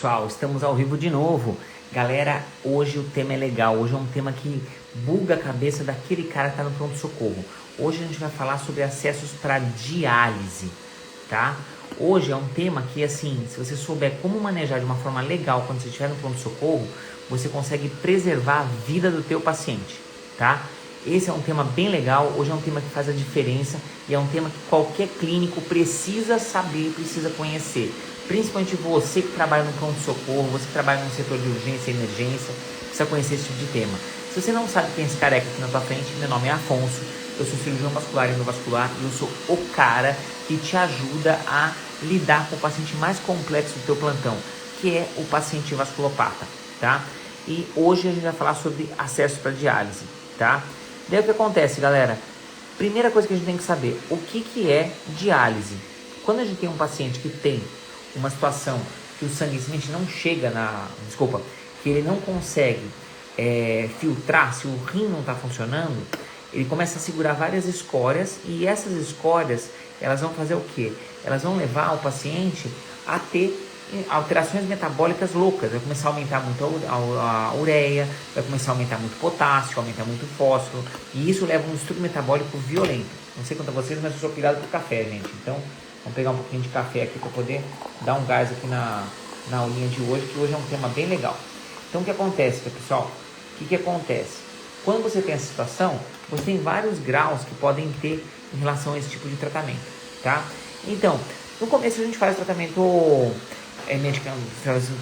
pessoal, estamos ao vivo de novo. Galera, hoje o tema é legal, hoje é um tema que buga a cabeça daquele cara que está no pronto-socorro. Hoje a gente vai falar sobre acessos para diálise, tá? Hoje é um tema que, assim, se você souber como manejar de uma forma legal quando você estiver no pronto-socorro, você consegue preservar a vida do teu paciente, tá? Esse é um tema bem legal, hoje é um tema que faz a diferença e é um tema que qualquer clínico precisa saber, precisa conhecer. Principalmente você que trabalha no pronto-socorro, você que trabalha no setor de urgência e emergência, precisa conhecer esse tipo de tema. Se você não sabe quem é esse careca aqui na tua frente, meu nome é Afonso, eu sou cirurgião vascular e endovascular e eu sou o cara que te ajuda a lidar com o paciente mais complexo do teu plantão, que é o paciente vasculopata, tá? E hoje a gente vai falar sobre acesso para diálise, tá? Daí o que acontece, galera? Primeira coisa que a gente tem que saber, o que é diálise? Quando a gente tem um paciente que tem uma situação que o sangue simplesmente não chega que ele não consegue filtrar, se o rim não está funcionando, ele começa a segurar várias escórias e essas escórias, elas vão fazer o quê? Elas vão levar o paciente a ter alterações metabólicas loucas, vai começar a aumentar muito a ureia, vai começar a aumentar muito potássio, aumentar muito fósforo, e isso leva a um distúrbio metabólico violento. Não sei quanto a vocês, mas eu sou pirado por café, gente. Então, vamos pegar um pouquinho de café aqui para poder dar um gás aqui na aulinha de hoje, que hoje é um tema bem legal. Então, o que acontece, pessoal? O que acontece? Quando você tem essa situação, você tem vários graus que podem ter em relação a esse tipo de tratamento, tá? Então, no começo a gente faz o tratamento medicando,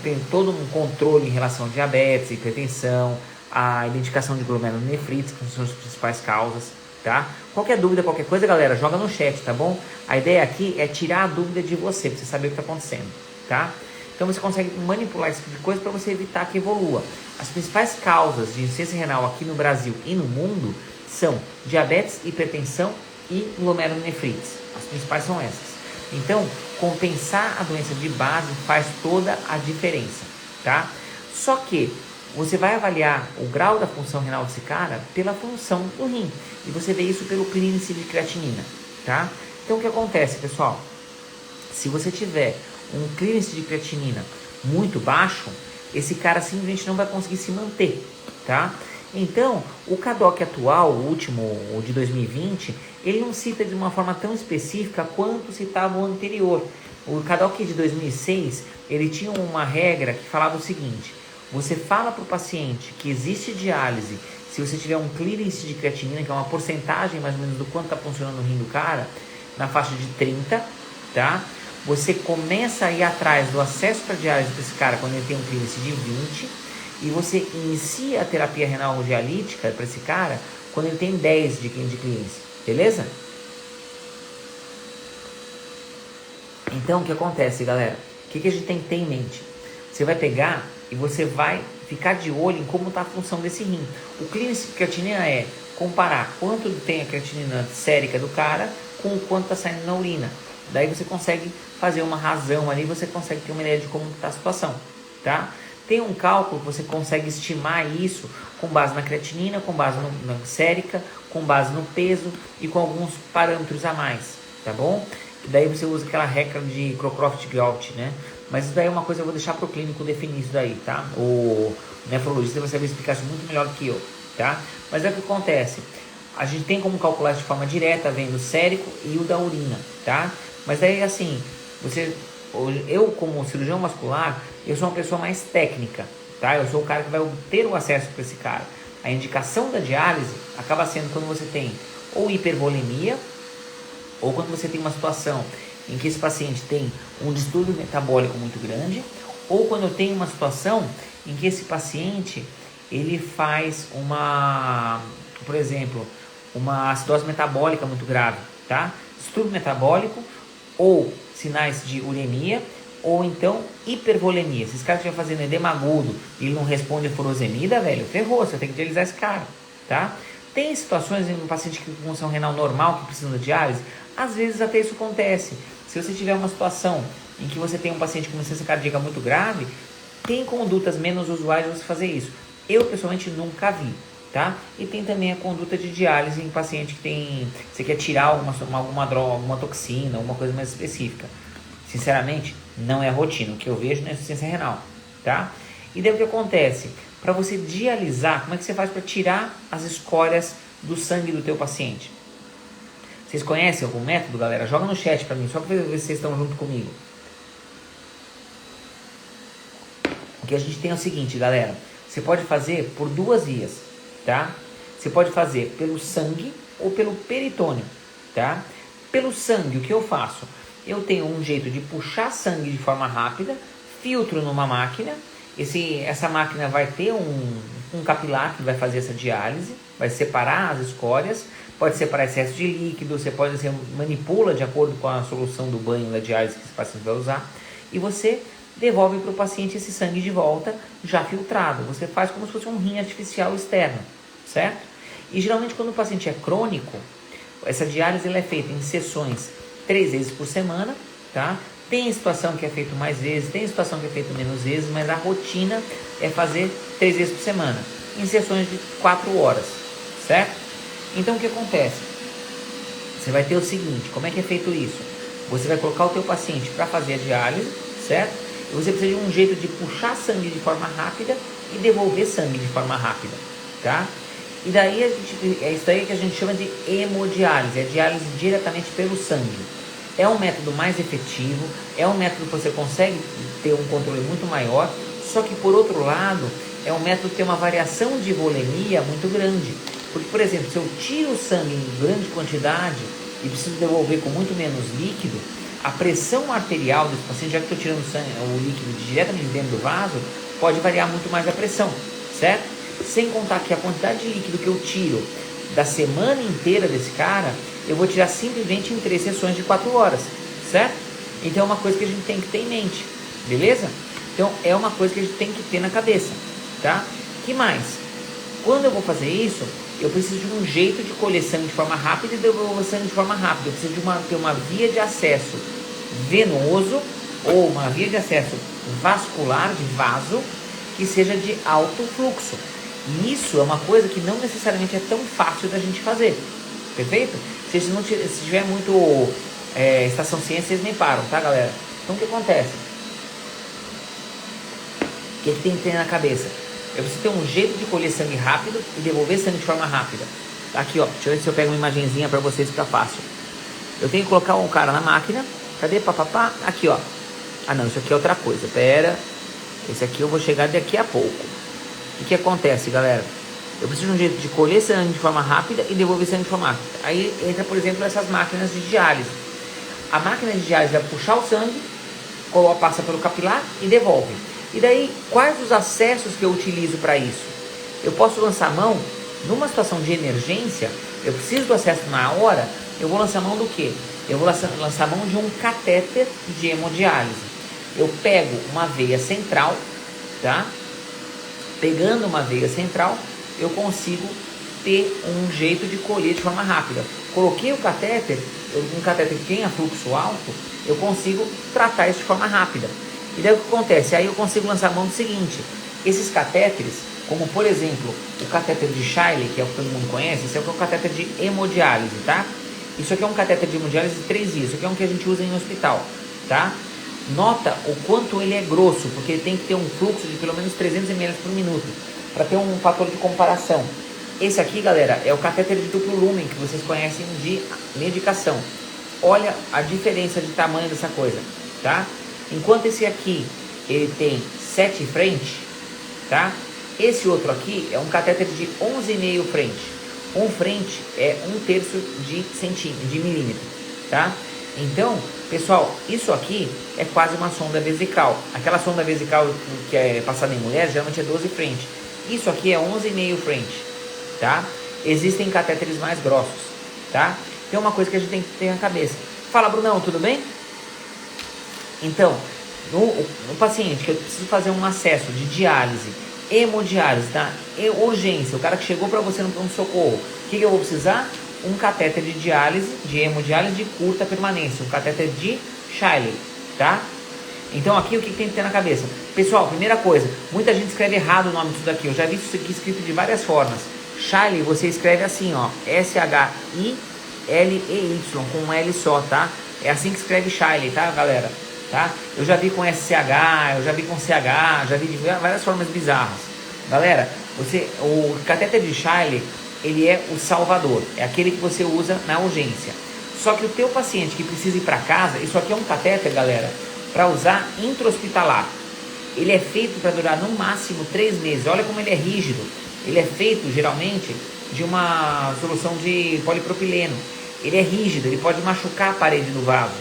tem todo um controle em relação a diabetes, hipertensão, a identificação de glomerulonefrites, que são as principais causas, tá? Qualquer dúvida, qualquer coisa, galera, joga no chat, tá bom? A ideia aqui é tirar a dúvida de você, pra você saber o que tá acontecendo, tá? Então você consegue manipular esse tipo de coisa para você evitar que evolua. As principais causas de insuficiência renal aqui no Brasil e no mundo são diabetes, hipertensão e glomerulonefrites. As principais são essas. Então, compensar a doença de base faz toda a diferença, tá? Só que você vai avaliar o grau da função renal desse cara pela função do rim. E você vê isso pelo clearance de creatinina, tá? Então, o que acontece, pessoal? Se você tiver um clearance de creatinina muito baixo, esse cara simplesmente não vai conseguir se manter, tá? Então, o CADOC atual, o último, o de 2020, ele não cita de uma forma tão específica quanto citava o anterior. O CADOC de 2006, ele tinha uma regra que falava o seguinte: você fala para o paciente que existe diálise se você tiver um clearance de creatinina, que é uma porcentagem mais ou menos do quanto está funcionando o rim do cara, na faixa de 30, tá? Você começa a ir atrás do acesso para diálise para esse cara quando ele tem um clearance de 20, e você inicia a terapia renal dialítica para esse cara quando ele tem 10 de clearance, beleza? Então, o que acontece, galera? O que a gente tem que ter em mente? Você vai pegar e você vai ficar de olho em como está a função desse rim. O clearance de creatinina é comparar quanto tem a creatinina sérica do cara com o quanto está saindo na urina. Daí você consegue fazer uma razão ali, você consegue ter uma ideia de como está a situação, tá? Tem um cálculo que você consegue estimar isso com base na creatinina, com base na sérica, com base no peso e com alguns parâmetros a mais, tá bom? Daí você usa aquela regra de Crocroft-Gault, né? Mas isso daí é uma coisa que eu vou deixar para o clínico definir isso daí, tá? O nefrologista vai saber explicar isso muito melhor que eu, tá? Mas é o que acontece. A gente tem como calcular de forma direta, vendo o sérico e o da urina, tá? Mas daí, assim, eu como cirurgião vascular, eu sou uma pessoa mais técnica, tá? Eu sou o cara que vai obter o acesso para esse cara. A indicação da diálise acaba sendo quando você tem ou hipervolemia, ou quando você tem uma situação em que esse paciente tem um distúrbio metabólico muito grande, ou quando eu tenho uma situação em que esse paciente, ele faz por exemplo, uma acidose metabólica muito grave, tá? Distúrbio metabólico, ou sinais de uremia, ou então hipervolemia. Se esse cara estiver fazendo edema agudo e ele não responde a furosemida, velho, ferrou, você tem que dialisar esse cara, tá? Tem situações em um paciente com função renal normal que precisa de diálise, às vezes até isso acontece. Se você tiver uma situação em que você tem um paciente com insuficiência cardíaca muito grave, tem condutas menos usuais de você fazer isso. Eu, pessoalmente, nunca vi, tá? E tem também a conduta de diálise em paciente que tem... Você quer tirar alguma droga, alguma toxina, alguma coisa mais específica. Sinceramente, não é rotina. O que eu vejo na insuficiência renal, tá? E daí o que acontece? Para você dialisar, como é que você faz para tirar as escórias do sangue do teu paciente? Vocês conhecem algum método, galera? Joga no chat para mim, só para ver se vocês estão junto comigo. O que a gente tem é o seguinte, galera. Você pode fazer por duas vias, tá? Você pode fazer pelo sangue ou pelo peritônio, tá? Pelo sangue, o que eu faço? Eu tenho um jeito de puxar sangue de forma rápida, filtro numa máquina. Essa máquina vai ter um capilar que vai fazer essa diálise, vai separar as escórias, pode separar excesso de líquido, você manipula de acordo com a solução do banho da diálise que esse paciente vai usar, e você devolve para o paciente esse sangue de volta já filtrado. Você faz como se fosse um rim artificial externo, certo? E geralmente quando o paciente é crônico, essa diálise ela é feita em sessões 3 vezes por semana, tá? Tem situação que é feito mais vezes, tem situação que é feito menos vezes, mas a rotina é fazer 3 vezes por semana, em sessões de 4 horas, certo? Então o que acontece? Você vai ter o seguinte, como é que é feito isso? Você vai colocar o teu paciente para fazer a diálise, certo? E você precisa de um jeito de puxar sangue de forma rápida e devolver sangue de forma rápida, tá? E daí é isso aí que a gente chama de hemodiálise, é diálise diretamente pelo sangue. É um método mais efetivo, é um método que você consegue ter um controle muito maior, só que por outro lado, é um método que tem uma variação de volemia muito grande. Porque, por exemplo, se eu tiro o sangue em grande quantidade e preciso devolver com muito menos líquido, a pressão arterial desse paciente, já que estou tirando o líquido diretamente dentro do vaso, pode variar muito mais a pressão, certo? Sem contar que a quantidade de líquido que eu tiro da semana inteira desse cara, eu vou tirar simplesmente em 3 sessões de 4 horas, certo? Então é uma coisa que a gente tem que ter em mente, beleza? Então é uma coisa que a gente tem que ter na cabeça, tá? Que mais? Quando eu vou fazer isso, eu preciso de um jeito de colher sangue de forma rápida e devolver sangue de forma rápida. Eu preciso de ter uma via de acesso venoso ou uma via de acesso vascular, de vaso, que seja de alto fluxo. E isso é uma coisa que não necessariamente é tão fácil da gente fazer, perfeito? Se tiver muito estação ciência, vocês nem param, tá, galera? Então o que acontece? O que tem que ter na cabeça? Eu preciso ter um jeito de colher sangue rápido e devolver sangue de forma rápida. Aqui, ó, deixa eu ver se eu pego uma imagenzinha pra vocês, fica fácil. Eu tenho que colocar um cara na máquina. Cadê, papapá? Aqui, ó. Ah, não, isso aqui é outra coisa. Pera. Esse aqui eu vou chegar daqui a pouco. O que acontece, galera? Eu preciso de um jeito de colher sangue de forma rápida e devolver sangue de forma rápida. Aí entra, por exemplo, essas máquinas de diálise. A máquina de diálise vai puxar o sangue, passa pelo capilar e devolve. E daí, quais os acessos que eu utilizo para isso? Eu posso lançar mão, numa situação de emergência, eu preciso do acesso na hora, eu vou lançar mão do quê? Eu vou lançar mão de um catéter de hemodiálise. Eu pego uma veia central, tá? Pegando uma veia central, eu consigo ter um jeito de colher de forma rápida. Coloquei o catéter, um catéter que tenha fluxo alto, eu consigo tratar isso de forma rápida. E daí o que acontece? Aí eu consigo lançar a mão do seguinte, esses catéteres, como por exemplo, o catéter de Shiley, que é o que todo mundo conhece, esse é o catéter de hemodiálise, tá? Isso aqui é um catéter de hemodiálise de 3 vias, isso aqui é um que a gente usa em hospital, tá? Nota o quanto ele é grosso, porque ele tem que ter um fluxo de pelo menos 300 ml por minuto, para ter um fator de comparação. Esse aqui, galera, é o catéter de duplo lumen, que vocês conhecem de medicação. Olha a diferença de tamanho dessa coisa, tá? Enquanto esse aqui, ele tem 7 frente, tá? Esse outro aqui é um catéter de 11,5 frente. Um frente é 1/3 de milímetro, tá? Então, pessoal, isso aqui é quase uma sonda vesical. Aquela sonda vesical que é passada em mulheres, geralmente é 12 frente. Isso aqui é 11,5 frente, tá? Existem catéteres mais grossos, tá? Então é uma coisa que a gente tem que ter na cabeça. Fala, Brunão, tudo bem? Então, no paciente que eu preciso fazer um acesso de diálise, hemodiálise, tá? Urgência, o cara que chegou para você no pronto-socorro, o que eu vou precisar? Um catéter de diálise, de hemodiálise de curta permanência, um catéter de Shiley, tá? Então aqui o que tem que ter na cabeça? Pessoal, primeira coisa, muita gente escreve errado o nome disso daqui, eu já vi isso aqui escrito de várias formas. Shiley você escreve assim, ó, S-H-I-L-E-Y, com um L só, tá? É assim que escreve Shiley, tá, galera? tá? Eu já vi com SCH, eu já vi com CH, já vi de várias formas bizarras. Galera, o catéter de Schuyler, ele é o salvador, é aquele que você usa na urgência. Só que o teu paciente que precisa ir para casa, isso aqui é um catéter, galera, para usar intra-hospitalar. Ele é feito para durar no máximo 3 meses. Olha como ele é rígido. Ele é feito geralmente de uma solução de polipropileno. Ele é rígido, ele pode machucar a parede do vaso.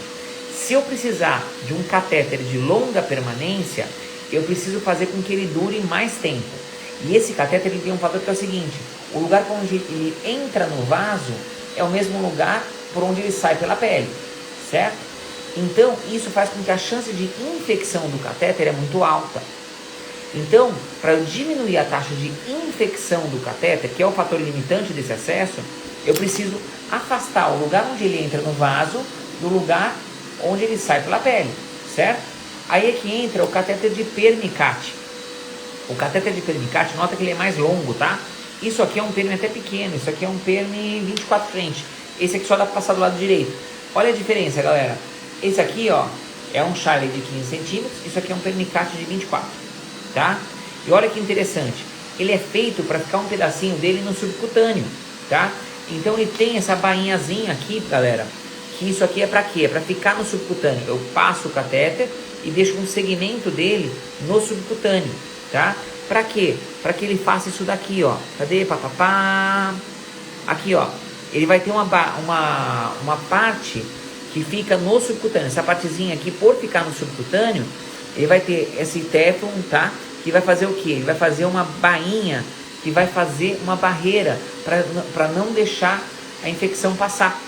Se eu precisar de um catéter de longa permanência, eu preciso fazer com que ele dure mais tempo. E esse catéter ele tem um fator que é o seguinte: o lugar por onde ele entra no vaso é o mesmo lugar por onde ele sai pela pele, certo? Então, isso faz com que a chance de infecção do catéter é muito alta. Então, para eu diminuir a taxa de infecção do catéter, que é o fator limitante desse acesso, eu preciso afastar o lugar onde ele entra no vaso do lugar onde ele sai pela pele, certo? Aí é que entra o catéter de Pernicati. O catéter de Pernicati, nota que ele é mais longo, tá? Isso aqui é um perme até pequeno, isso aqui é um perme 24 frente. Esse aqui só dá para passar do lado direito. Olha a diferença, galera. Esse aqui, ó, é um Schuyler de 15 centímetros, isso aqui é um Pernicati de 24, tá? E olha que interessante, ele é feito para ficar um pedacinho dele no subcutâneo, tá? Então ele tem essa bainhazinha aqui, galera, que isso aqui é para quê? É para ficar no subcutâneo. Eu passo o catéter e deixo um segmento dele no subcutâneo, tá? Para quê? Para que ele faça isso daqui, ó. Cadê? Papapá. Aqui, ó. Ele vai ter uma parte que fica no subcutâneo. Essa partezinha aqui, por ficar no subcutâneo, ele vai ter esse Teflon, tá? Que vai fazer o quê? Ele vai fazer uma bainha que vai fazer uma barreira para não deixar a infecção passar,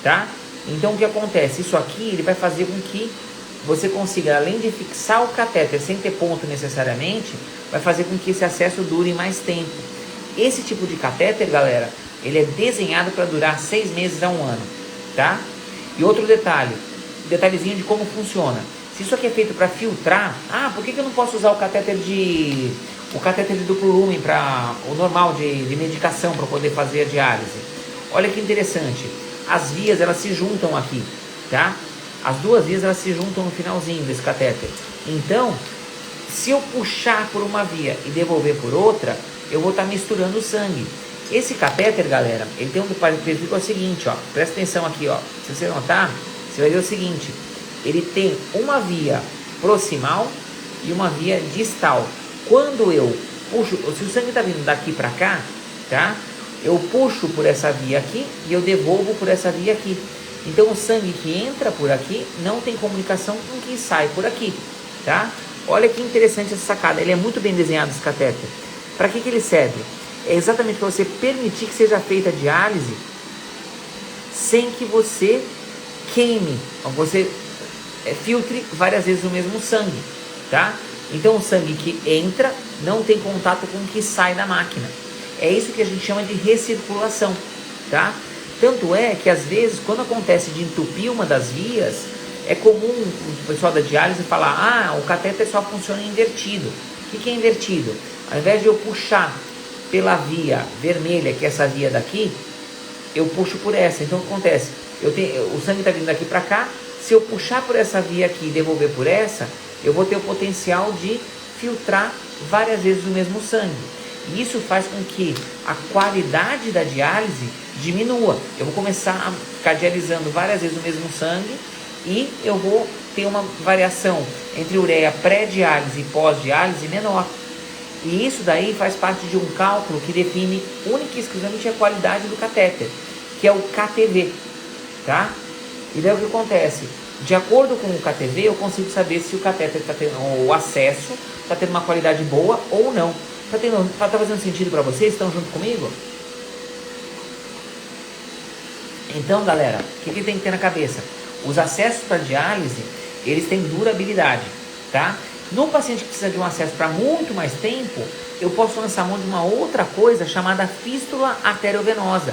tá? Então o que acontece? Isso aqui ele vai fazer com que você consiga, além de fixar o catéter sem ter ponto necessariamente, vai fazer com que esse acesso dure mais tempo. Esse tipo de catéter, galera, ele é desenhado para durar 6 meses a 1 ano, tá? E outro detalhezinho de como funciona. Se isso aqui é feito para filtrar, por que eu não posso usar o catéter de duplo lumen, para o normal de medicação, para poder fazer a diálise? Olha que interessante, as vias elas se juntam aqui, tá? As duas vias elas se juntam no finalzinho desse catéter. Então, se eu puxar por uma via e devolver por outra, eu vou estar misturando o sangue. Esse catéter, galera, ele tem um perfil que é o seguinte, ó. Presta atenção aqui, ó. Se você notar, você vai ver o seguinte: ele tem uma via proximal e uma via distal. Quando eu puxo, se o sangue está vindo daqui para cá, tá? Eu puxo por essa via aqui e eu devolvo por essa via aqui. Então o sangue que entra por aqui não tem comunicação com o que sai por aqui, tá? Olha que interessante essa sacada. Ele é muito bem desenhado, esse catéter. Para que ele serve? É exatamente para você permitir que seja feita a diálise sem que você queime, você filtre várias vezes o mesmo sangue, tá? Então o sangue que entra não tem contato com o que sai da máquina. É isso que a gente chama de recirculação, tá? Tanto é que às vezes quando acontece de entupir uma das vias, é comum o pessoal da diálise falar: o catéter só funciona invertido. O que é invertido? Ao invés de eu puxar pela via vermelha, que é essa via daqui, eu puxo por essa. Então o que acontece? O sangue está vindo daqui para cá. Se eu puxar por essa via aqui e devolver por essa, eu vou ter o potencial de filtrar várias vezes o mesmo sangue. E isso faz com que a qualidade da diálise diminua. Eu vou começar a ficar dialisando várias vezes o mesmo sangue e eu vou ter uma variação entre ureia pré-diálise e pós-diálise menor. E isso daí faz parte de um cálculo que define única e exclusivamente a qualidade do catéter, que é o KTV, tá? E daí o que acontece? De acordo com o KTV, eu consigo saber se o catéter está tendo, o acesso está tendo uma qualidade boa ou não. Tá fazendo sentido para vocês? Estão junto comigo? Então, galera, o que tem que ter na cabeça? Os acessos para diálise, eles têm durabilidade, tá? No paciente que precisa de um acesso para muito mais tempo, eu posso lançar mão de uma outra coisa chamada fístula arteriovenosa.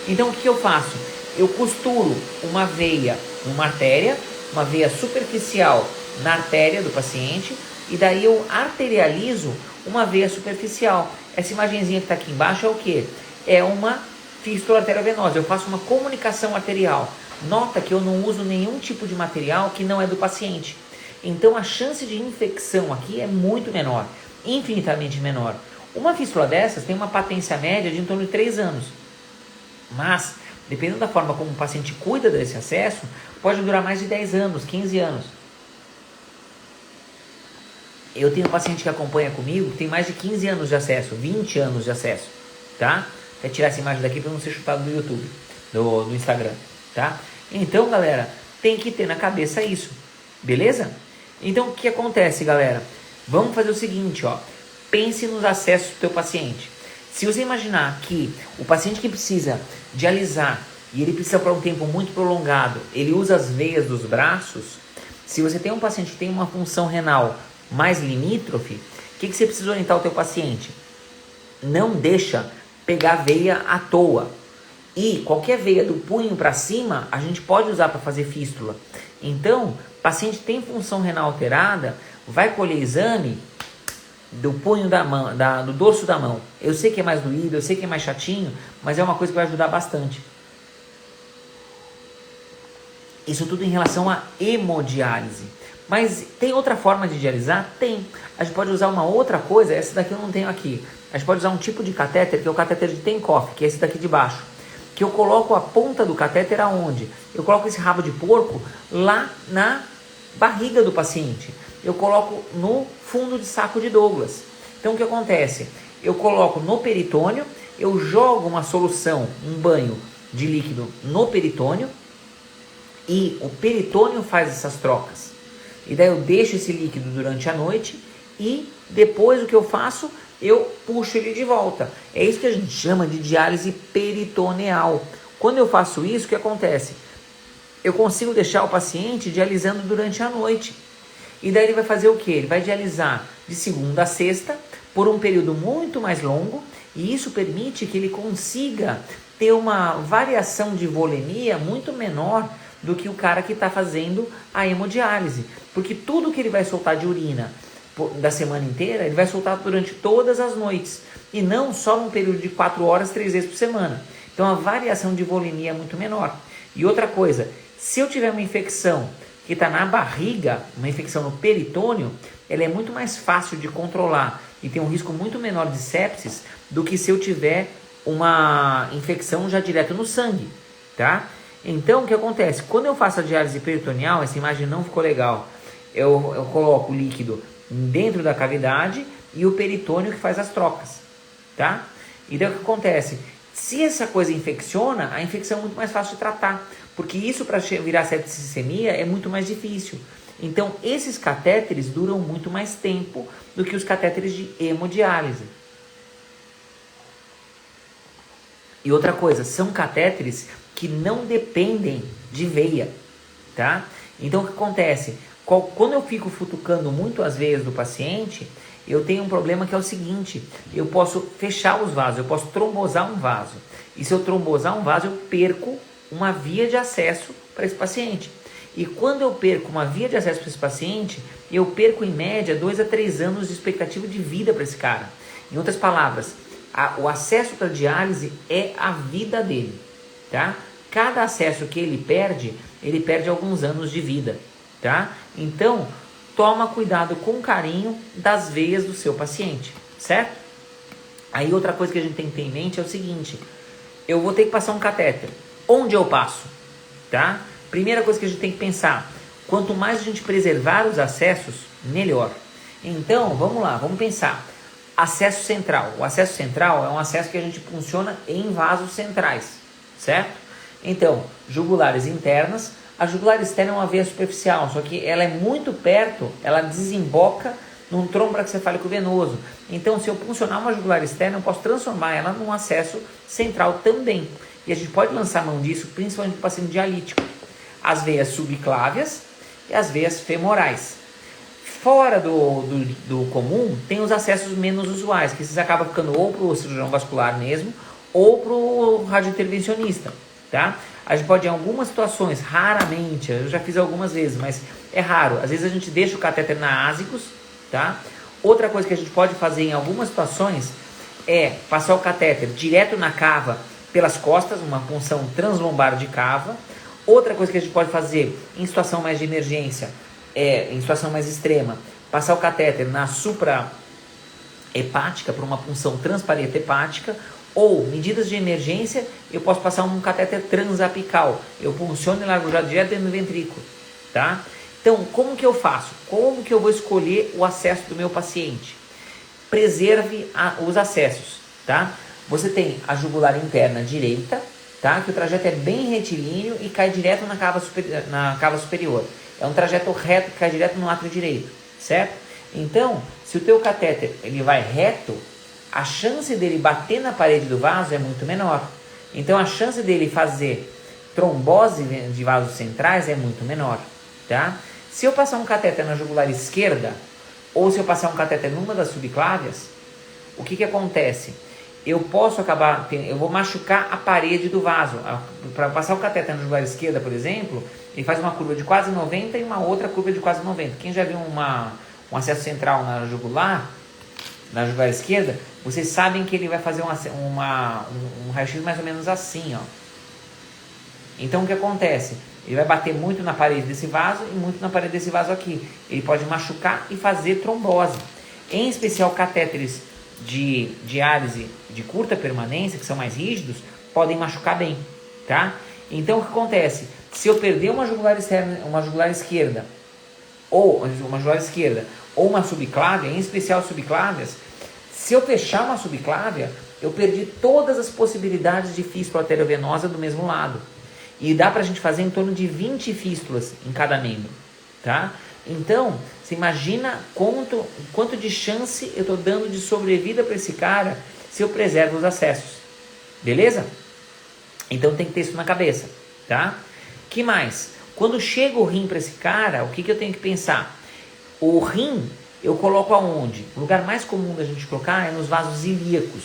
Então, o que eu faço? Eu costuro uma veia numa artéria, uma veia superficial na artéria do paciente, e daí eu arterializo uma veia superficial. Essa imagenzinha que está aqui embaixo é o que? É uma fístula arteriovenosa. Eu faço uma comunicação arterial. Nota que eu não uso nenhum tipo de material que não é do paciente. Então a chance de infecção aqui é muito menor, infinitamente menor. Uma fístula dessas tem uma patência média de em torno de 3 anos. Mas, dependendo da forma como o paciente cuida desse acesso, pode durar mais de 10 anos, 15 anos. Eu tenho um paciente que acompanha comigo que tem mais de 15 anos de acesso, 20 anos de acesso, tá? Vou tirar essa imagem daqui para não ser chutado do YouTube, do Instagram, tá? Então, galera, tem que ter na cabeça isso, beleza? Então, o que acontece, galera? Vamos fazer o seguinte, ó. Pense nos acessos do teu paciente. Se você imaginar que o paciente que precisa dialisar e ele precisa por um tempo muito prolongado, ele usa as veias dos braços. Se você tem um paciente que tem uma função renal mais limítrofe, o que você precisa orientar o teu paciente? Não deixa pegar veia à toa. E qualquer veia do punho para cima, a gente pode usar para fazer fístula. Então, paciente tem função renal alterada, vai colher exame do punho da mão, do dorso da mão. Eu sei que é mais doído, eu sei que é mais chatinho, mas é uma coisa que vai ajudar bastante. Isso tudo em relação à hemodiálise. Mas tem outra forma de dialisar? Tem. A gente pode usar uma outra coisa, essa daqui eu não tenho aqui. A gente pode usar um tipo de catéter, que é o catéter de Tenkoff, que é esse daqui de baixo. Que eu coloco a ponta do catéter aonde? Eu coloco esse rabo de porco lá na barriga do paciente. Eu coloco no fundo de saco de Douglas. Então o que acontece? Eu coloco no peritônio, eu jogo uma solução, um banho de líquido no peritônio e o peritônio faz essas trocas. E daí eu deixo esse líquido durante a noite e depois o que eu faço? Eu puxo ele de volta. É isso que a gente chama de diálise peritoneal. Quando eu faço isso, o que acontece? Eu consigo deixar o paciente dialisando durante a noite. E daí ele vai fazer o quê? Ele vai dialisar de segunda a sexta por um período muito mais longo e isso permite que ele consiga ter uma variação de volemia muito menor do que o cara que está fazendo a hemodiálise. Porque tudo que ele vai soltar de urina da semana inteira, ele vai soltar durante todas as noites. E não só num período de 4 horas, 3 vezes por semana. Então a variação de volemia é muito menor. E outra coisa, se eu tiver uma infecção que está na barriga, uma infecção no peritônio, ela é muito mais fácil de controlar e tem um risco muito menor de sepsis do que se eu tiver uma infecção já direto no sangue, tá? Então, o que acontece? Quando eu faço a diálise peritoneal, essa imagem não ficou legal, eu coloco o líquido dentro da cavidade e o peritônio que faz as trocas, tá? E daí o que acontece? Se essa coisa infecciona, a infecção é muito mais fácil de tratar, porque isso para virar septicemia é muito mais difícil. Então, esses catéteres duram muito mais tempo do que os catéteres de hemodiálise. E outra coisa, são catéteres que não dependem de veia, tá? Então, o que acontece? Quando eu fico futucando muito as veias do paciente, eu tenho um problema que é o seguinte, eu posso fechar os vasos, eu posso trombosar um vaso. E se eu trombosar um vaso, eu perco uma via de acesso para esse paciente. E quando eu perco uma via de acesso para esse paciente, eu perco em média 2 a 3 anos de expectativa de vida para esse cara. Em outras palavras, o acesso para diálise é a vida dele, tá? Cada acesso que ele perde alguns anos de vida, tá? Então, toma cuidado com carinho das veias do seu paciente, certo? Aí outra coisa que a gente tem que ter em mente é o seguinte, eu vou ter que passar um catéter. Onde eu passo? Tá? Primeira coisa que a gente tem que pensar, quanto mais a gente preservar os acessos, melhor. Então, vamos lá, vamos pensar. Acesso central. O acesso central é um acesso que a gente funciona em vasos centrais, certo? Então, jugulares internas. A jugular externa é uma veia superficial, só que ela é muito perto, ela desemboca num trombo braquicefálico venoso. Então, se eu funcionar uma jugular externa, eu posso transformar ela num acesso central também. E a gente pode lançar mão disso, principalmente no paciente dialítico. As veias subclávias e as veias femorais. Fora do comum, tem os acessos menos usuais, que esses acabam ficando ou para o cirurgião vascular mesmo, ou para o radiointervencionista, tá? A gente pode, em algumas situações, raramente, eu já fiz algumas vezes, mas é raro. Às vezes a gente deixa o catéter na ásicos, tá? Outra coisa que a gente pode fazer em algumas situações é passar o catéter direto na cava pelas costas, uma punção translombar de cava. Outra coisa que a gente pode fazer em situação mais de emergência, em situação mais extrema, passar o catéter na suprahepática para uma punção transpareta hepática, ou, medidas de emergência, eu posso passar um catéter transapical. Eu punciono e largo já direto dentro do ventrículo, tá? Então, como que eu faço? Como que eu vou escolher o acesso do meu paciente? Preserve os acessos, tá? Você tem a jugular interna direita, tá? Que o trajeto é bem retilíneo e cai direto na cava superior. É um trajeto reto que cai direto no átrio direito, certo? Então, se o teu catéter ele vai reto, a chance dele bater na parede do vaso é muito menor. Então, a chance dele fazer trombose de vasos centrais é muito menor, tá? Se eu passar um catéter na jugular esquerda, ou se eu passar um catéter numa das subclávias, o que acontece? Eu vou machucar a parede do vaso. Para passar o catéter na jugular esquerda, por exemplo, ele faz uma curva de quase 90 e uma outra curva de quase 90. Quem já viu um acesso central na jugular esquerda, vocês sabem que ele vai fazer um raio-x mais ou menos assim, ó. Então o que acontece? Ele vai bater muito na parede desse vaso e muito na parede desse vaso aqui. Ele pode machucar e fazer trombose. Em especial catéteres de diálise de curta permanência, que são mais rígidos, podem machucar bem, tá? Então o que acontece? Se eu perder uma jugular esquerda, ou uma subclávia, em especial subclávias, se eu fechar uma subclávia, eu perdi todas as possibilidades de fístula arteriovenosa do mesmo lado. E dá pra gente fazer em torno de 20 fístulas em cada membro, tá? Então, você imagina quanto de chance eu estou dando de sobrevida para esse cara se eu preservo os acessos. Beleza? Então tem que ter isso na cabeça, tá? Que mais? Quando chega o rim para esse cara, o que eu tenho que pensar? O rim eu coloco aonde? O lugar mais comum da gente colocar é nos vasos ilíacos,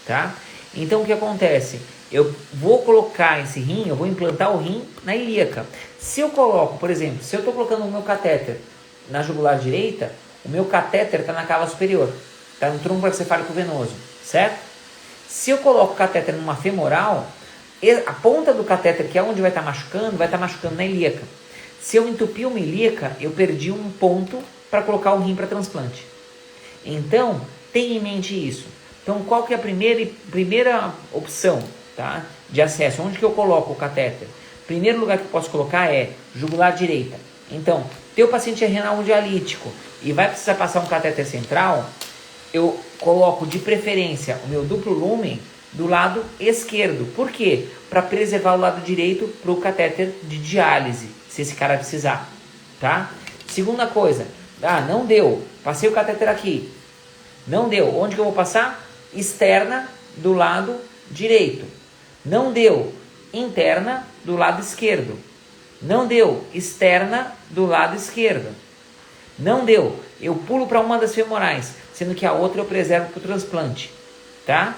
tá? Então o que acontece? Eu vou colocar esse rim, eu vou implantar o rim na ilíaca. Se eu coloco, por exemplo, se eu estou colocando o meu catéter na jugular direita, o meu catéter está na cava superior, está no trunco cefálico venoso, certo? Se eu coloco o catéter numa femoral, a ponta do catéter, que é onde vai estar machucando na ilíaca. Se eu entupir uma ilíaca, eu perdi um ponto para colocar o rim para transplante. Então, tenha em mente isso. Então, qual que é a primeira opção, tá, de acesso? Onde que eu coloco o catéter? Primeiro lugar que eu posso colocar é jugular direita. Então, teu paciente é renal dialítico e vai precisar passar um catéter central, eu coloco de preferência o meu duplo lumen do lado esquerdo. Por quê? Para preservar o lado direito para o catéter de diálise, se esse cara precisar, tá? Segunda coisa, não deu, passei o catéter aqui, não deu, onde que eu vou passar? Externa do lado direito. Não deu, interna do lado esquerdo. Não deu, externa do lado esquerdo. Não deu, eu pulo para uma das femorais, sendo que a outra eu preservo para o transplante, tá?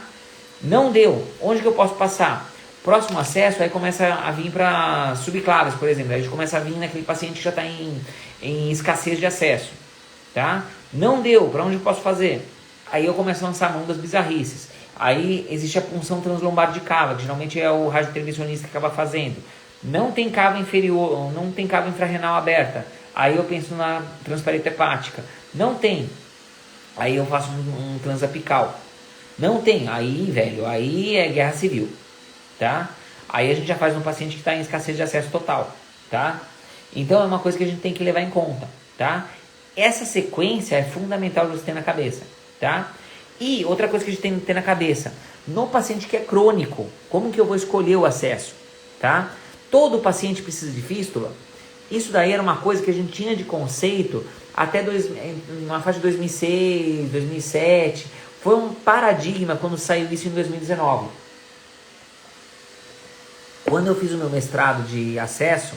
Não deu, onde que eu posso passar? Próximo acesso, aí começa a vir para subclávias, por exemplo. Aí a gente começa a vir naquele paciente que já está em escassez de acesso, tá? Não deu, para onde eu posso fazer? Aí eu começo a lançar a mão das bizarrices. Aí existe a punção translombar de cava, que geralmente é o radiointervencionista que acaba fazendo. Não tem cava inferior, não tem cava infrarrenal aberta. Aí eu penso na transparente hepática. Não tem. Aí eu faço um transapical. Não tem. Aí, velho, aí é guerra civil, tá? Aí a gente já faz um paciente que está em escassez de acesso total, tá? Então é uma coisa que a gente tem que levar em conta, tá? Essa sequência é fundamental de você ter na cabeça, tá? E outra coisa que a gente tem que ter na cabeça, no paciente que é crônico, como que eu vou escolher o acesso, tá? Todo paciente precisa de fístula. Isso daí era uma coisa que a gente tinha de conceito até na faixa de 2006, 2007. Foi um paradigma quando saiu isso em 2019. Quando eu fiz o meu mestrado de acesso,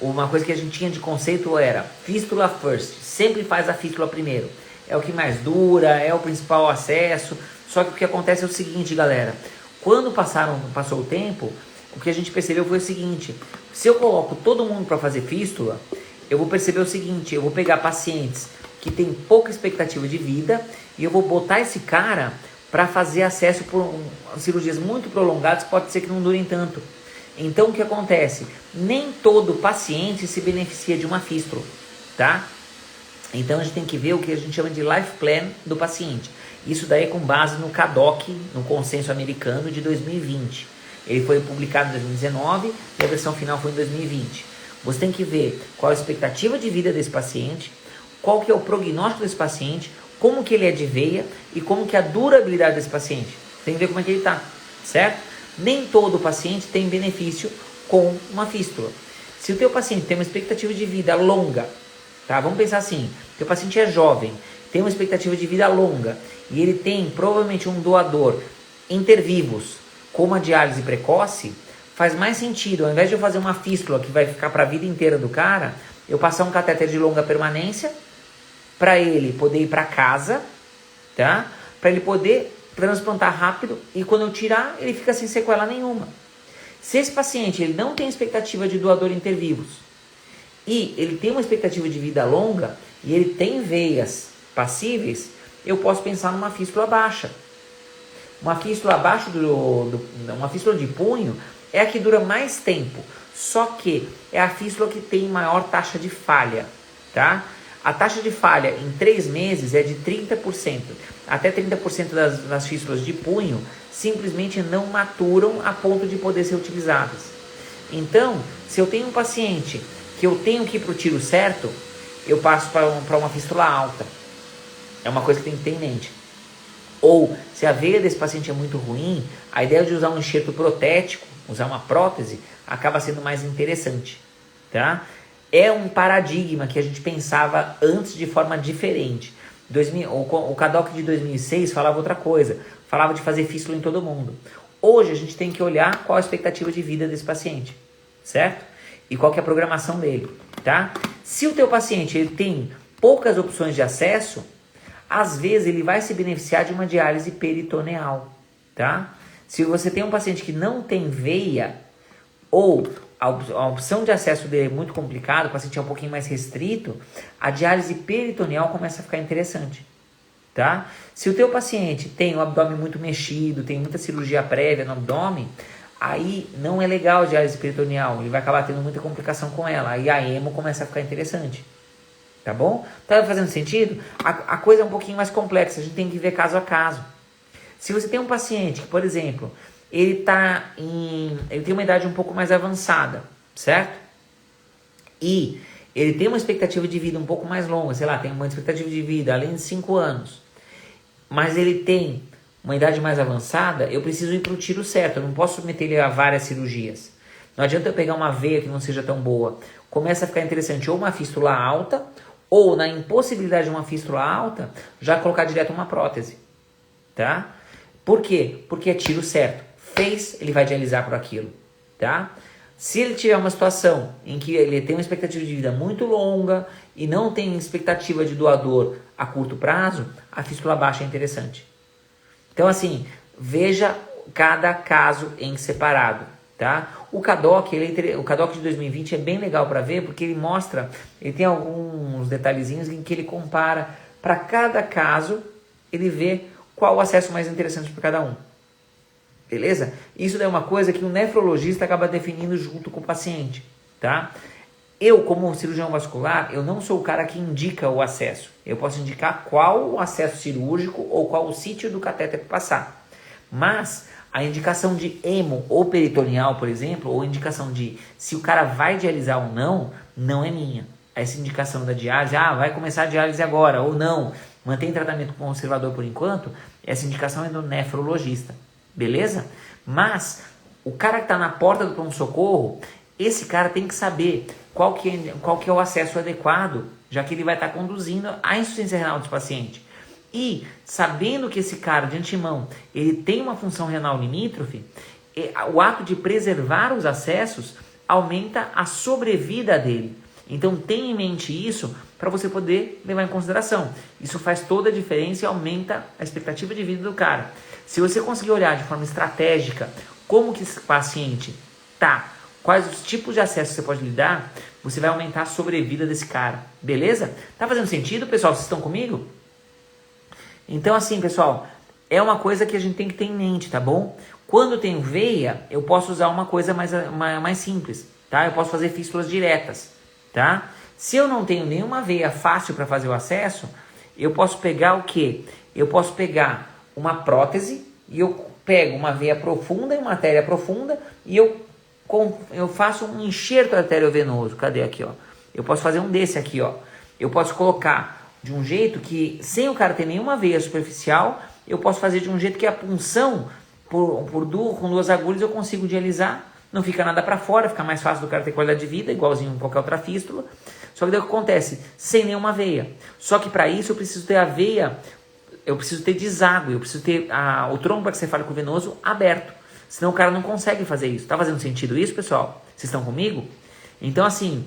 uma coisa que a gente tinha de conceito era fístula first. Sempre faz a fístula primeiro. É o que mais dura, é o principal acesso. Só que o que acontece é o seguinte, galera. Quando passou o tempo, o que a gente percebeu foi o seguinte. Se eu coloco todo mundo para fazer fístula, eu vou perceber o seguinte. Eu vou pegar pacientes que têm pouca expectativa de vida e eu vou botar esse cara para fazer acesso por cirurgias muito prolongadas, pode ser que não durem tanto. Então o que acontece? Nem todo paciente se beneficia de uma fístula, tá? Então a gente tem que ver o que a gente chama de life plan do paciente. Isso daí é com base no CADOC, no Consenso Americano de 2020. Ele foi publicado em 2019 e a versão final foi em 2020. Você tem que ver qual a expectativa de vida desse paciente, qual que é o prognóstico desse paciente, como que ele é de veia e como que é a durabilidade desse paciente. Tem que ver como é que ele está, certo? Nem todo paciente tem benefício com uma fístula. Se o teu paciente tem uma expectativa de vida longa, tá? Vamos pensar assim, teu paciente é jovem, tem uma expectativa de vida longa e ele tem provavelmente um doador intervivos com uma diálise precoce, faz mais sentido, ao invés de eu fazer uma fístula que vai ficar para a vida inteira do cara, eu passar um catéter de longa permanência para ele poder ir para casa, tá? Para ele poder transplantar rápido e quando eu tirar, ele fica sem sequela nenhuma. Se esse paciente ele não tem expectativa de doador intervivos e ele tem uma expectativa de vida longa e ele tem veias passíveis, eu posso pensar numa fístula baixa. Uma fístula abaixo uma fístula de punho é a que dura mais tempo, só que é a fístula que tem maior taxa de falha, tá? A taxa de falha em 3 meses é de 30%. Até 30% das fístulas de punho simplesmente não maturam a ponto de poder ser utilizadas. Então, se eu tenho um paciente que eu tenho que ir para o tiro certo, eu passo para uma fístula alta. É uma coisa que tem que ter em mente. Ou, se a veia desse paciente é muito ruim, a ideia de usar um enxerto protético, usar uma prótese, acaba sendo mais interessante, tá? É um paradigma que a gente pensava antes de forma diferente. O CADOC de 2006 falava outra coisa, falava de fazer fístula em todo mundo. Hoje a gente tem que olhar qual a expectativa de vida desse paciente, certo? E qual que é a programação dele, tá? Se o teu paciente ele tem poucas opções de acesso, às vezes ele vai se beneficiar de uma diálise peritoneal, tá? Se você tem um paciente que não tem veia, ou a opção de acesso dele é muito complicada, o paciente é um pouquinho mais restrito, a diálise peritoneal começa a ficar interessante, tá? Se o teu paciente tem o abdômen muito mexido, tem muita cirurgia prévia no abdômen, aí não é legal a diálise peritoneal, ele vai acabar tendo muita complicação com ela, aí a hemo começa a ficar interessante. Tá bom? Tá fazendo sentido? A coisa é um pouquinho mais complexa, a gente tem que ver caso a caso. Se você tem um paciente que, por exemplo, ele tem uma idade um pouco mais avançada, certo? E ele tem uma expectativa de vida um pouco mais longa, sei lá, tem uma expectativa de vida além de 5 anos, mas ele tem uma idade mais avançada, eu preciso ir para o tiro certo, eu não posso submeter ele a várias cirurgias. Não adianta eu pegar uma veia que não seja tão boa. Começa a ficar interessante ou uma fístula alta, ou na impossibilidade de uma fístula alta, já colocar direto uma prótese, tá? Por quê? Porque é tiro certo. Fez, ele vai dialisar por aquilo, tá? Se ele tiver uma situação em que ele tem uma expectativa de vida muito longa e não tem expectativa de doador a curto prazo, a fístula baixa é interessante. Então, assim, veja cada caso em separado, tá? O CADOC de 2020 é bem legal para ver, porque ele mostra, ele tem alguns detalhezinhos em que ele compara para cada caso, ele vê qual o acesso mais interessante para cada um. Beleza? Isso é uma coisa que o nefrologista acaba definindo junto com o paciente, tá? Eu, como cirurgião vascular, eu não sou o cara que indica o acesso. Eu posso indicar qual o acesso cirúrgico ou qual o sítio do catéter para passar. Mas a indicação de hemo ou peritoneal, por exemplo, ou indicação de se o cara vai dialisar ou não, não é minha. Essa indicação da diálise, vai começar a diálise agora, ou não, mantém tratamento conservador por enquanto, essa indicação é do nefrologista, beleza? Mas o cara que está na porta do pronto-socorro, esse cara tem que saber qual que é o acesso adequado, já que ele vai estar conduzindo a insuficiência renal desse paciente. E sabendo que esse cara de antemão ele tem uma função renal limítrofe, o ato de preservar os acessos aumenta a sobrevida dele. Então tenha em mente isso para você poder levar em consideração. Isso faz toda a diferença e aumenta a expectativa de vida do cara. Se você conseguir olhar de forma estratégica como que esse paciente tá, quais os tipos de acesso você pode lhe dar, você vai aumentar a sobrevida desse cara. Beleza? Tá fazendo sentido, pessoal? Vocês estão comigo? Então, assim, pessoal, é uma coisa que a gente tem que ter em mente, tá bom? Quando eu tenho veia, eu posso usar uma coisa mais simples, tá? Eu posso fazer fístulas diretas, tá? Se eu não tenho nenhuma veia fácil para fazer o acesso, eu posso pegar o quê? Eu posso pegar uma prótese e eu pego uma veia profunda e uma artéria profunda e eu faço um enxerto arteriovenoso. Cadê aqui, ó? Eu posso fazer um desse aqui, ó. Eu posso colocar de um jeito que, sem o cara ter nenhuma veia superficial, eu posso fazer de um jeito que a punção com duas agulhas eu consigo dialisar, não fica nada para fora, fica mais fácil do cara ter qualidade de vida, igualzinho qualquer outra fístula. Só que daí o que acontece? Sem nenhuma veia. Só que para isso eu preciso ter a veia, eu preciso ter deságue, eu preciso ter o trombo cefálico venoso aberto. Senão o cara não consegue fazer isso. Tá fazendo sentido isso, pessoal? Vocês estão comigo? Então, assim,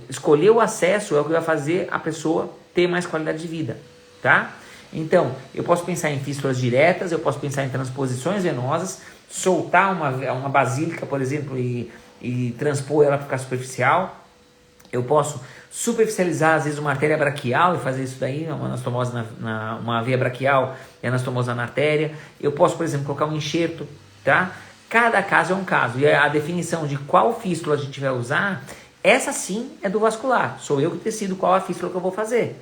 escolher o acesso é o que vai fazer a pessoa ter mais qualidade de vida, tá? Então, eu posso pensar em fístulas diretas, eu posso pensar em transposições venosas, soltar uma basílica, por exemplo, e transpor ela para ficar superficial. Eu posso superficializar, às vezes, uma artéria braquial e fazer isso daí, uma anastomose uma veia braquial e anastomose na artéria. Eu posso, por exemplo, colocar um enxerto, tá? Cada caso é um caso. E a definição de qual fístula a gente vai usar, essa sim é do vascular. Sou eu que decido qual a fístula que eu vou fazer.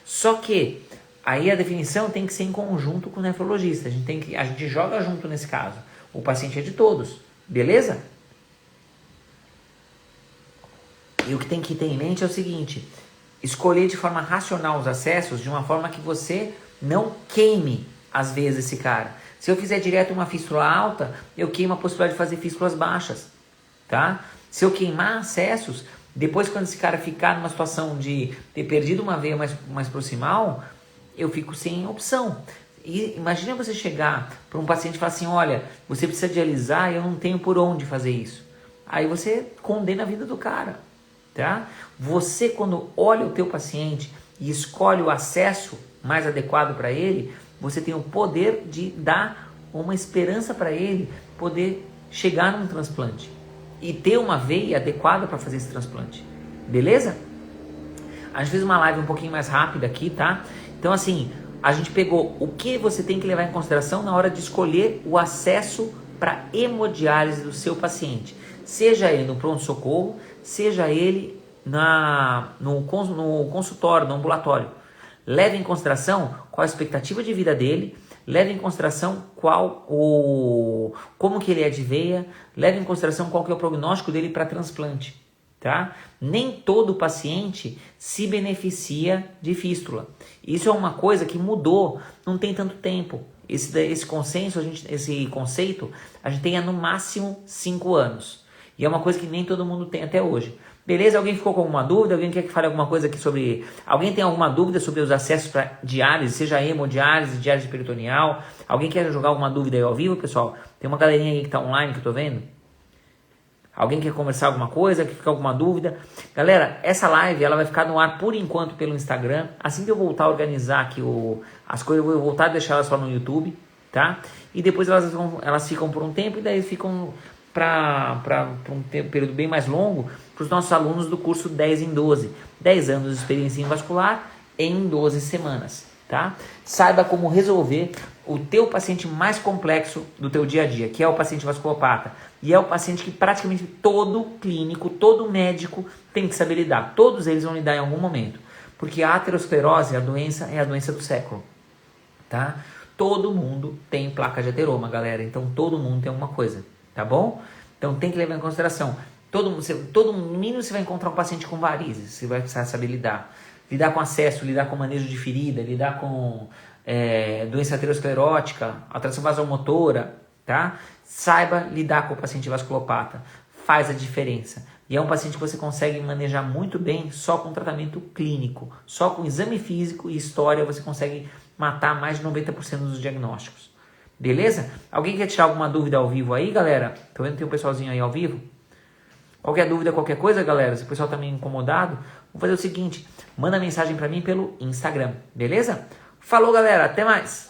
Só que aí a definição tem que ser em conjunto com o nefrologista. A gente joga junto nesse caso. O paciente é de todos, beleza? E o que tem que ter em mente é o seguinte: escolher de forma racional os acessos, de uma forma que você não queime, às vezes, esse cara. Se eu fizer direto uma fístula alta, eu queimo a possibilidade de fazer fístulas baixas, tá? Se eu queimar acessos, depois quando esse cara ficar numa situação de ter perdido uma veia mais proximal, eu fico sem opção. E imagina você chegar para um paciente e falar assim: olha, você precisa dialisar e eu não tenho por onde fazer isso. Aí você condena a vida do cara, tá? Você, quando olha o teu paciente e escolhe o acesso mais adequado para ele, você tem o poder de dar uma esperança para ele poder chegar num transplante e ter uma veia adequada para fazer esse transplante, beleza? A gente fez uma live um pouquinho mais rápida aqui, tá? Então, assim, a gente pegou o que você tem que levar em consideração na hora de escolher o acesso para hemodiálise do seu paciente. Seja ele no pronto-socorro, seja ele no consultório, no ambulatório. Leve em consideração qual a expectativa de vida dele, leve em consideração como que ele é de veia, leve em consideração qual que é o prognóstico dele para transplante. Tá? Nem todo paciente se beneficia de fístula. Isso é uma coisa que mudou, não tem tanto tempo. Esse conceito a gente tem há no máximo 5 anos. E é uma coisa que nem todo mundo tem até hoje. Beleza? Alguém ficou com alguma dúvida? Alguém quer que fale alguma coisa aqui sobre... Alguém tem alguma dúvida sobre os acessos para diálise, seja hemodiálise, diálise peritoneal? Alguém quer jogar alguma dúvida aí ao vivo, pessoal? Tem uma galerinha aí que está online que eu tô vendo. Alguém quer conversar alguma coisa? Quer ficar alguma dúvida? Galera, essa live ela vai ficar no ar por enquanto pelo Instagram. Assim que eu voltar a organizar aqui as coisas, eu vou voltar a deixar elas só no YouTube, tá? E depois elas ficam por um tempo e daí ficam para um período bem mais longo para os nossos alunos do curso 10 em 12. 10 anos de experiência em vascular em 12 semanas, tá? Saiba como resolver o teu paciente mais complexo do teu dia a dia, que é o paciente vasculopata. E é o paciente que praticamente todo clínico, todo médico tem que saber lidar. Todos eles vão lidar em algum momento. Porque a aterosclerose, a doença do século, tá? Todo mundo tem placa de ateroma, galera. Então todo mundo tem alguma coisa, tá bom? Então tem que levar em consideração. Todo mínimo você vai encontrar um paciente com varizes, você vai precisar saber lidar. Lidar com acesso, lidar com manejo de ferida, lidar com doença aterosclerótica, alteração vasomotora, tá? Saiba lidar com o paciente vasculopata, faz a diferença. E é um paciente que você consegue manejar muito bem só com tratamento clínico, só com exame físico e história você consegue matar mais de 90% dos diagnósticos. Beleza? Alguém quer tirar alguma dúvida ao vivo aí, galera? Tô vendo que tem um pessoalzinho aí ao vivo. Qualquer dúvida, qualquer coisa, galera, se o pessoal tá meio incomodado, vamos fazer o seguinte, manda mensagem para mim pelo Instagram, beleza? Falou, galera, até mais!